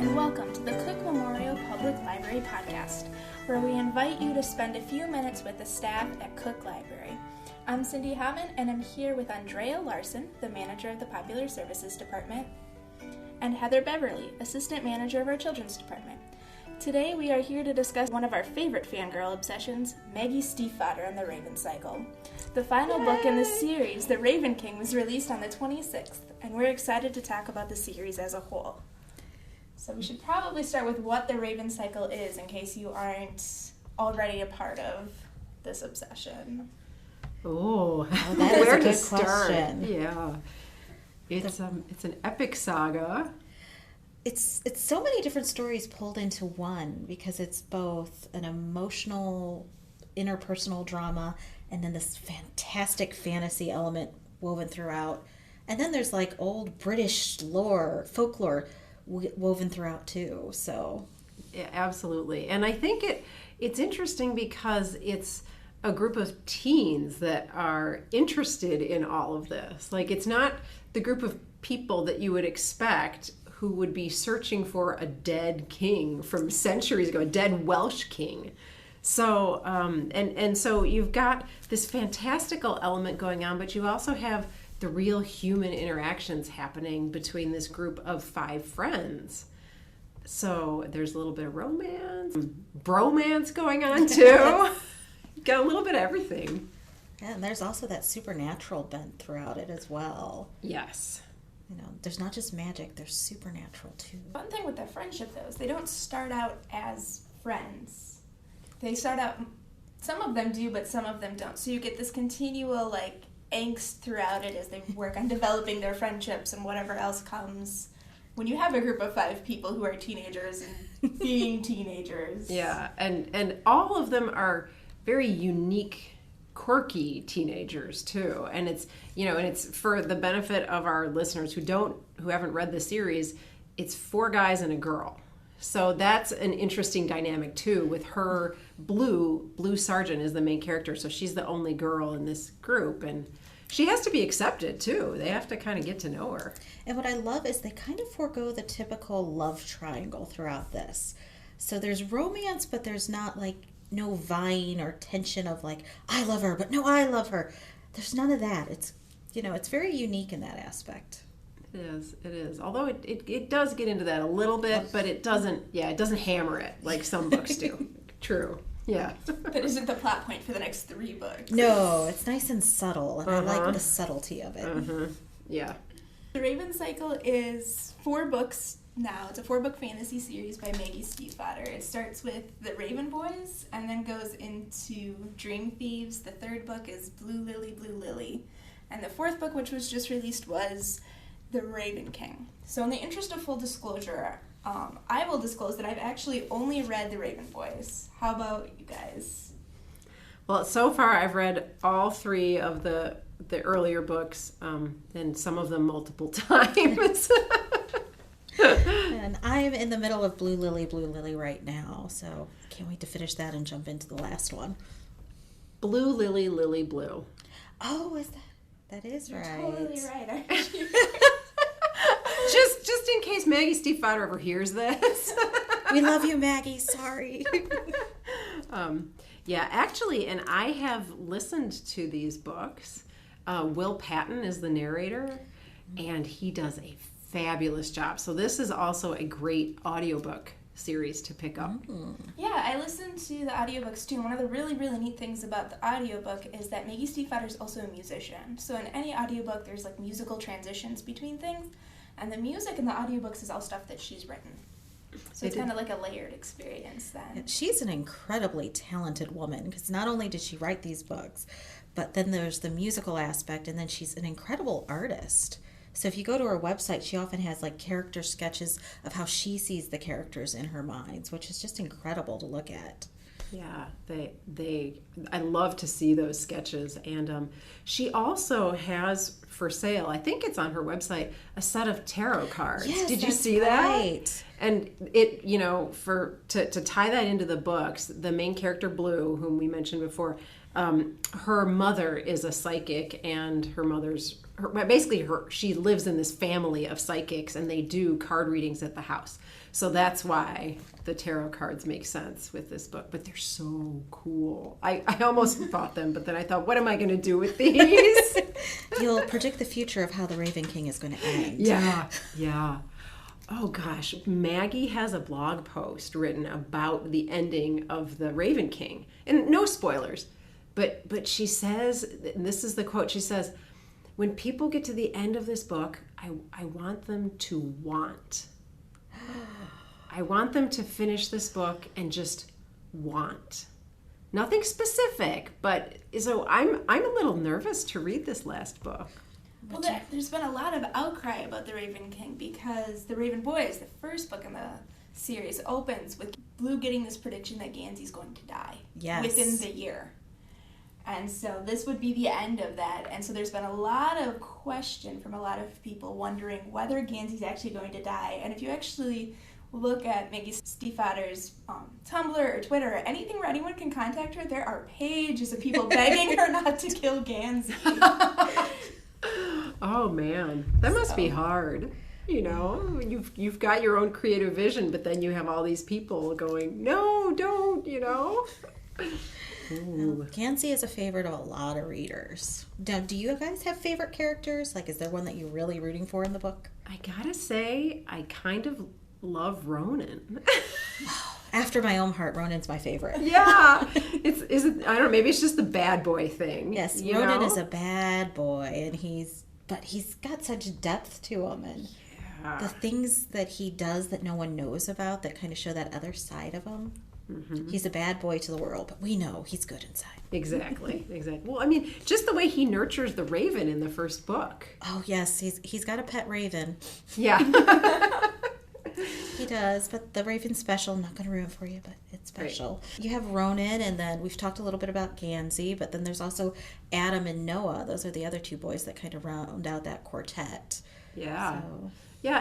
and welcome to the Cook Memorial Public Library podcast, where we invite you to spend a few minutes with the staff at Cook Library. I'm Cindy Hammond, and I'm here with Andrea Larson, the manager of the Popular Services Department, and Heather Beverly, assistant manager of our Children's Department. Today we are here to discuss one of our favorite fangirl obsessions, Maggie Stiefvater and the Raven Cycle. The final book in the series, The Raven King, was released on the 26th, and we're excited to talk about the series as a whole. So we should probably start with what the Raven Cycle is, in case you aren't already a part of this obsession. Oh, that is where a to good start? question. Yeah, it's an epic saga. It's so many different stories pulled into one because it's both an emotional, interpersonal drama and then this fantastic fantasy element woven throughout. And then there's like old British folklore woven throughout too. So, Yeah, absolutely. And I think it's interesting because it's a group of teens that are interested in all of this. Like, it's not the group of people that you would expect who would be searching for a dead king from centuries ago, a dead Welsh king. So, and so you've got this fantastical element going on, but you also have the real human interactions happening between this group of 5 friends. So there's a little bit of romance, bromance going on too. Got a little bit of everything. yeah, and there's also that supernatural bent throughout it as well. Yes. You know, there's not just magic, there's supernatural too. One thing with their friendship, though, is they don't start out as friends. They start out, some of them do, but some of them don't. So you get this continual, angst throughout it as they work on developing their friendships and whatever else comes when you have a group of 5 people who are teenagers and being teenagers. Yeah, and all of them are very unique, quirky teenagers too. And it's for the benefit of our listeners who haven't read the series, it's 4 guys and a girl. So that's an interesting dynamic too with her. Blue Sargent is the main character, so she's the only girl in this group, and she has to be accepted too. They have to kind of get to know her. And what I love is they kind of forego the typical love triangle throughout this. So there's romance, but there's not no vying or tension of I love her, but no, I love her. There's none of that. It's, it's very unique in that aspect. It is. Although it does get into that a little bit, but it doesn't hammer it like some books do. True. Yeah. But isn't the plot point for the next 3 books? No, it's nice and subtle, and I like the subtlety of it. Yeah. The Raven Cycle is 4 books now. It's a 4-book fantasy series by Maggie Stiefvater. It starts with The Raven Boys and then goes into Dream Thieves. The 3rd book is Blue Lily. And the 4th book, which was just released, was The Raven King. So in the interest of full disclosure, I will disclose that I've actually only read The Raven Boys. How about you guys? Well, so far I've read all 3 of the earlier books, and some of them multiple times. And I'm in the middle of Blue Lily right now, so can't wait to finish that and jump into the last one. Blue Lily Blue. Oh, that is You're right. totally right, aren't you? Just in case Maggie Stiefvater ever hears this. We love you, Maggie. Sorry. Yeah, actually, and I have listened to these books. Will Patton is the narrator, and he does a fabulous job. So this is also a great audiobook series to pick up. Yeah, I listened to the audiobooks too. One of the really, really neat things about the audiobook is that Maggie Stiefvater is also a musician. So in any audiobook, there's musical transitions between things, and the music in the audiobooks is all stuff that she's written. So it's kind of like a layered experience then. She's an incredibly talented woman because not only did she write these books, but then there's the musical aspect, and then she's an incredible artist. So if you go to her website, she often has character sketches of how she sees the characters in her minds, which is just incredible to look at. Yeah, I love to see those sketches. And she also has for sale, I think it's on her website, a set of tarot cards. Yes, Did you that's see that? right. And it, to tie that into the books, the main character Blue, whom we mentioned before, her mother is a psychic, and her mother's she lives in this family of psychics, and they do card readings at the house. So that's why the tarot cards make sense with this book. But they're so cool. I almost bought them, but then I thought, what am I going to do with these? You'll predict the future of how the Raven King is going to end. Yeah. Oh gosh, Maggie has a blog post written about the ending of the Raven King. And no spoilers, but she says, and this is the quote, she says, when people get to the end of this book, I want them to want. I want them to finish this book and just want. Nothing specific, but so I'm a little nervous to read this last book. Well, there's been a lot of outcry about the Raven King because the Raven Boys, the first book in the series, opens with Blue getting this prediction that Gansey's going to die within the year. And so this would be the end of that. And so there's been a lot of question from a lot of people wondering whether Gansey's actually going to die. And if you actually look at Maggie Stiefvater's Tumblr or Twitter or anything where anyone can contact her, there are pages of people begging her not to kill Gansey. Oh man, that must be hard. You know, you've got your own creative vision, but then you have all these people going, no, don't, you know. Well, Gansey is a favorite of a lot of readers. Now, do you guys have favorite characters? Like, is there one that you're really rooting for in the book? I gotta say, I kind of love Ronan. After my own heart, Ronan's my favorite. Yeah, is it? I don't know. Maybe it's just the bad boy thing. Yes, Ronan is a bad boy, and he's got such depth to him, and the things that he does that no one knows about that kind of show that other side of him. Mm-hmm. He's a bad boy to the world, but we know he's good inside. Exactly. Well, I mean, just the way he nurtures the raven in the first book. Oh yes, he's got a pet raven. Yeah. He does, but the Raven's special. I'm not going to ruin it for you, but it's special. Right. You have Ronan, and then we've talked a little bit about Gansey, but then there's also Adam and Noah. Those are the other two boys that kind of round out that quartet. Yeah. Yeah,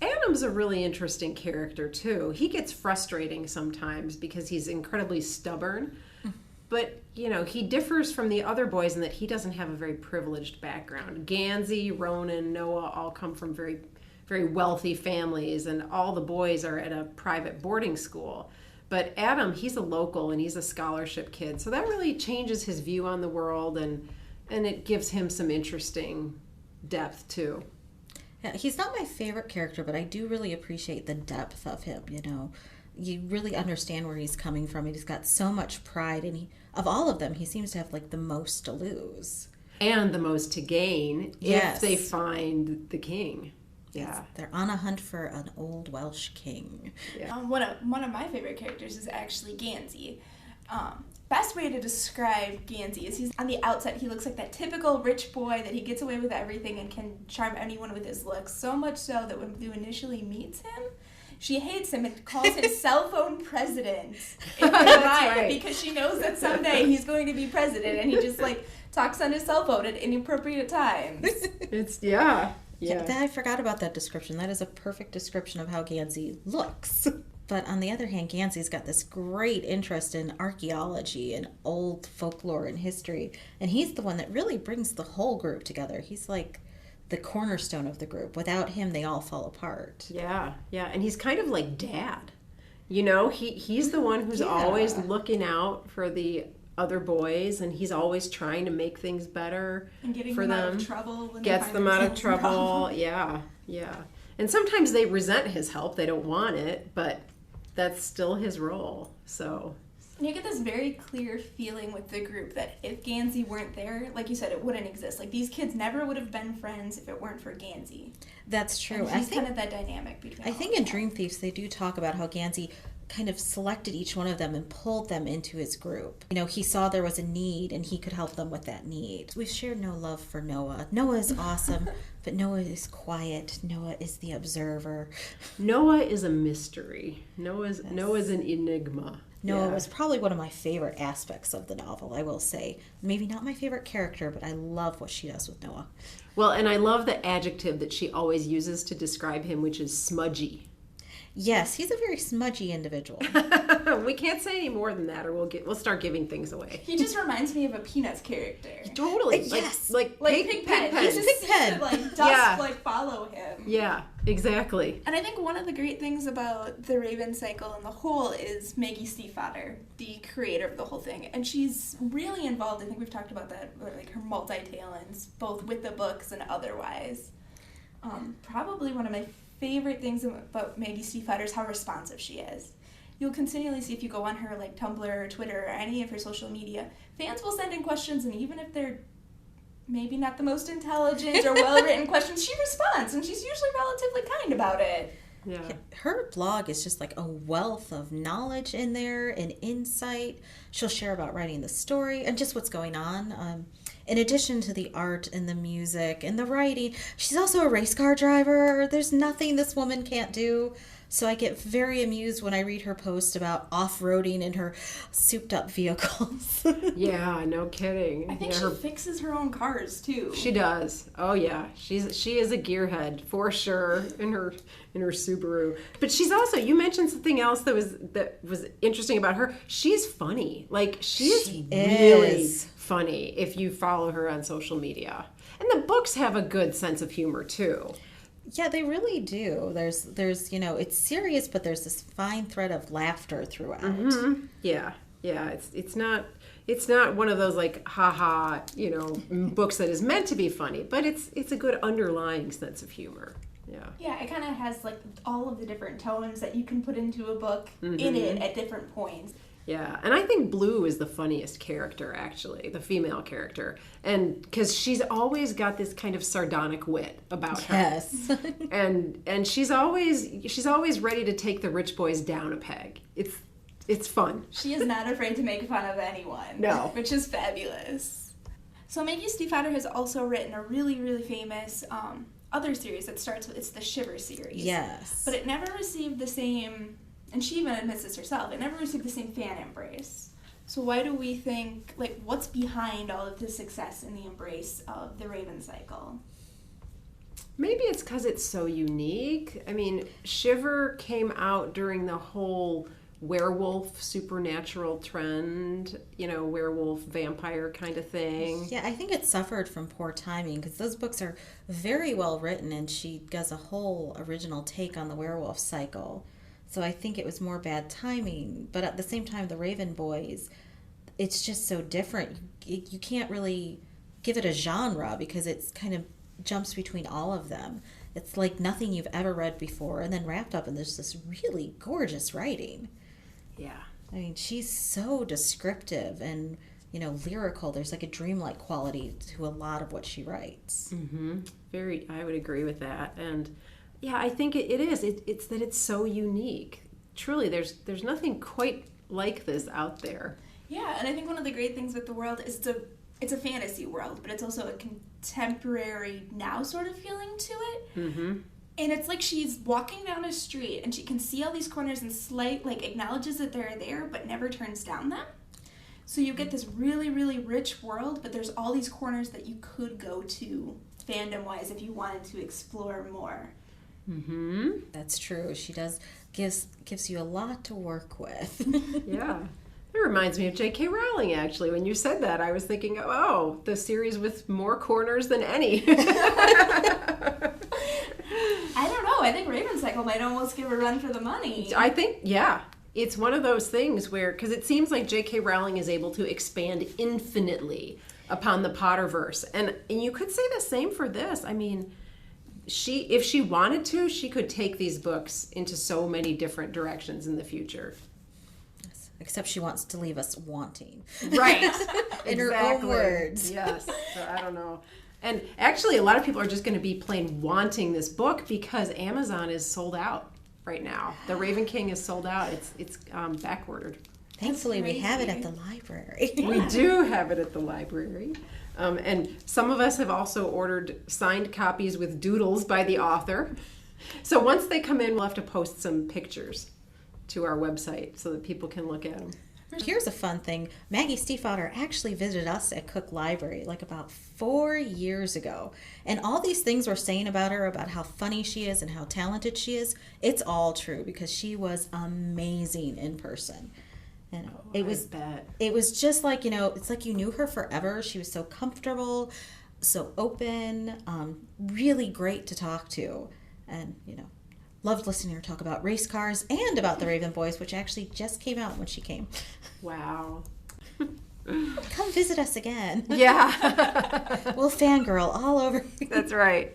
Adam's a really interesting character, too. He gets frustrating sometimes because he's incredibly stubborn. But, you know, he differs from the other boys in that he doesn't have a very privileged background. Gansey, Ronan, Noah all come from very wealthy families, and all the boys are at a private boarding school. But Adam, he's a local and he's a scholarship kid, so that really changes his view on the world, and it gives him some interesting depth too. Yeah, he's not my favorite character, but I do really appreciate the depth of him. You know, you really understand where he's coming from, and he's got so much pride, and of all of them, he seems to have like the most to lose and the most to gain if they find the king. Yeah, they're on a hunt for an old Welsh king. Yeah. One of my favorite characters is actually Gansey. Best way to describe Gansey is he's on the outside. He looks like that typical rich boy that he gets away with everything and can charm anyone with his looks. So much so that when Blue initially meets him, she hates him and calls him cell phone president because she knows that someday he's going to be president, and he just like talks on his cell phone at inappropriate times. Yeah, I forgot about that description. That is a perfect description of how Gansey looks. But on the other hand, Gansey's got this great interest in archaeology and old folklore and history. And he's the one that really brings the whole group together. He's like the cornerstone of the group. Without him, they all fall apart. Yeah. And he's kind of like Dad. You know, he's the one who's always looking out for the other boys, and he's always trying to make things better and getting for them them. Out of trouble when gets them out of trouble. Yeah. And sometimes they resent his help. They don't want it, but that's still his role. So and you get this very clear feeling with the group that if Gansey weren't there, like you said, it wouldn't exist. Like these kids never would have been friends if it weren't for Gansey. That's true. And he's kind of that dynamic between. I think in Dream Thieves they do talk about how Gansey kind of selected each one of them and pulled them into his group. You know, he saw there was a need and he could help them with that need. We've shared no love for Noah. Noah is awesome, but Noah is quiet. Noah is the observer. Noah is a mystery. Noah's an enigma. Noah was probably one of my favorite aspects of the novel, I will say. Maybe not my favorite character, but I love what she does with Noah. Well, and I love the adjective that she always uses to describe him, which is smudgy. Yes, he's a very smudgy individual. We can't say any more than that, or we'll start giving things away. He just reminds me of a Peanuts character. Totally. Yes. Like Pigpen. He's Pigpen. Like, Yeah. follow him. Yeah, exactly. And I think one of the great things about the Raven Cycle in the whole is Maggie Stiefvater, the creator of the whole thing. And she's really involved. I think we've talked about that, like her multi-talents, both with the books and otherwise. Probably one of my favorite things about Maggie Stiefvater is how responsive she is. You'll continually see, if you go on her like Tumblr or Twitter or any of her social media, fans will send in questions, and even if they're maybe not the most intelligent or well-written questions, she responds, and she's usually relatively kind about it. Yeah. Her blog is just like a wealth of knowledge in there and insight. She'll share about writing the story and just what's going on. In addition to the art and the music and the writing, she's also a race car driver. There's nothing this woman can't do. So I get very amused when I read her post about off-roading in her souped-up vehicles. Yeah, no kidding. I think yeah, she fixes her own cars too. She does. Oh yeah, she is a gearhead for sure in her Subaru. But she's also, you mentioned something else that was interesting about her. She's funny. Like she really funny if you follow her on social media. And the books have a good sense of humor too. Yeah, they really do. There's it's serious, but there's this fine thread of laughter throughout. Mm-hmm. Yeah. It's not one of those like haha, books that is meant to be funny, but it's a good underlying sense of humor. Yeah. Yeah, it kind of has like all of the different tones that you can put into a book Mm-hmm. in it at different points. Yeah, and I think Blue is the funniest character, actually, the female character, and because she's always got this kind of sardonic wit about her. Yes. and she's always ready to take the rich boys down a peg. It's fun. She is not afraid to make fun of anyone. No. Which is fabulous. So Maggie Stiefvater has also written a really, really famous other series that starts with, it's the Shiver series. Yes. But it never received the same, and she even admits this herself, it never received the same fan embrace. So why do we think, like, what's behind all of the success and the embrace of the Raven Cycle? Maybe it's because it's so unique. I mean, Shiver came out during the whole werewolf supernatural trend, werewolf vampire kind of thing. Yeah, I think it suffered from poor timing because those books are very well written, and she does a whole original take on the werewolf cycle. So I think it was more bad timing. But at the same time, the Raven Boys, it's just so different. You can't really give it a genre because it's kind of jumps between all of them. It's like nothing you've ever read before, and then wrapped up in this really gorgeous writing. Yeah. I mean, she's so descriptive and, lyrical. There's like a dreamlike quality to a lot of what she writes. Mm-hmm. I would agree with that. And yeah, I think it is. It's that it's so unique. Truly, there's nothing quite like this out there. Yeah, and I think one of the great things with the world is it's a fantasy world, but it's also a contemporary now sort of feeling to it. Mm-hmm. And it's like she's walking down a street and she can see all these corners and acknowledges that they're there but never turns down them. So you get this really, really rich world, but there's all these corners that you could go to fandom-wise if you wanted to explore more. Mm-hmm. That's true. She gives you a lot to work with. Yeah. It reminds me of J.K. Rowling, actually. When you said that, I was thinking, oh, the series with more corners than any. I don't know. I think Raven Cycle might almost give a run for the money. I think, yeah. It's one of those things where, because it seems like J.K. Rowling is able to expand infinitely upon the Potterverse. And you could say the same for this. I mean, if she wanted to, she could take these books into so many different directions in the future. Except she wants to leave us wanting. Right. In her own words. Yes. So I don't know. And actually, a lot of people are just going to be plain wanting this book because Amazon is sold out right now. The Raven King is sold out. It's backordered. Thankfully, we have it at the library. We do have it at the library. And some of us have also ordered signed copies with doodles by the author. So once they come in, we'll have to post some pictures to our website so that people can look at them. Here's a fun thing. Maggie Stiefvater actually visited us at Cook Library like about 4 years ago. And all these things we're saying about her, about how funny she is and how talented she is, it's all true because she was amazing in person. And it was just like, it's like you knew her forever. She was so comfortable, so open, really great to talk to. And, loved listening to her talk about race cars and about the Raven Boys, which actually just came out when she came. Wow. Come visit us again. Yeah. We'll fangirl all over. That's right.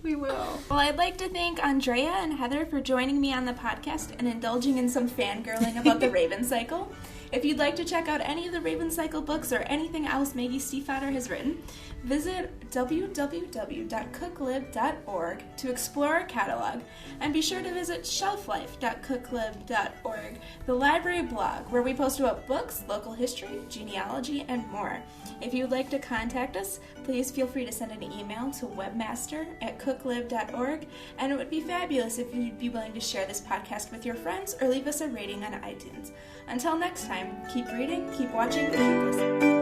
We will. Well, I'd like to thank Andrea and Heather for joining me on the podcast and indulging in some fangirling about the Raven Cycle. If you'd like to check out any of the Raven Cycle books or anything else Maggie Stiefvater has written, visit www.cooklib.org to explore our catalog, and be sure to visit shelflife.cooklib.org, the library blog where we post about books, local history, genealogy, and more. If you'd like to contact us, please feel free to send an email to webmaster@cooklib.org, and it would be fabulous if you'd be willing to share this podcast with your friends or leave us a rating on iTunes. Until next time, keep reading, keep watching, keep listening.